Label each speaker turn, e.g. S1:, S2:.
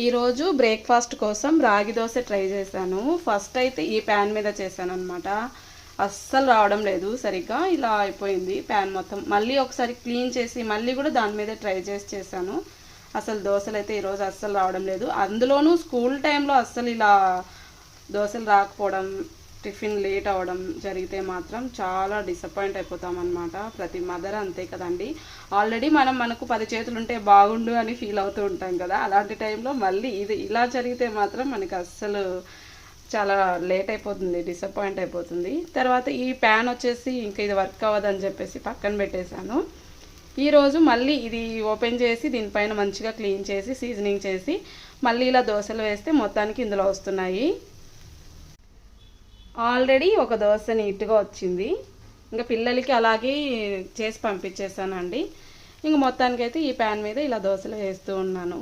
S1: ఈరోజు బ్రేక్ఫాస్ట్ కోసం రాగి దోశ ట్రై చేశాను. ఫస్ట్ అయితే ఈ ప్యాన్ మీద చేశాను అనమాట. అస్సలు రావడం లేదు సరిగ్గా, ఇలా అయిపోయింది ప్యాన్ మొత్తం. మళ్ళీ ఒకసారి క్లీన్ చేసి మళ్ళీ కూడా దాని మీద ట్రై చేశాను. అసలు దోశలు అయితే ఈరోజు అస్సలు రావడం లేదు. అందులోనూ స్కూల్ టైంలో అస్సలు ఇలా దోశలు రాకపోవడం, టిఫిన్ లేట్ అవ్వడం జరిగితే మాత్రం చాలా డిసప్పాయింట్ అయిపోతాం అనమాట. ప్రతి మదర్ అంతే కదండి. ఆల్రెడీ మనకు 10 చేతులు ఉంటే బాగుండు అని ఫీల్ అవుతూ ఉంటాం కదా. అలాంటి టైంలో మళ్ళీ ఇది ఇలా జరిగితే మాత్రం మనకి అస్సలు చాలా లేట్ అయిపోతుంది, డిసప్పాయింట్ అయిపోతుంది. తర్వాత ఈ ప్యాన్ వచ్చేసి ఇంకా ఇది వర్క్ అవ్వదని చెప్పేసి పక్కన పెట్టేశాను. ఈరోజు మళ్ళీ ఇది ఓపెన్ చేసి దీనిపైన మంచిగా క్లీన్ చేసి సీజనింగ్ చేసి మళ్ళీ ఇలా దోశలు వేస్తే మొత్తానికి ఇందులో వస్తున్నాయి. ఆల్రెడీ ఒక దోశ నీట్గా వచ్చింది. ఇంకా పిల్లలకి అలాగే చేసి పంపించేసానండి. ఇంక మొత్తానికైతే ఈ ప్యాన్ మీద ఇలా దోశలు వేస్తూ ఉన్నాను.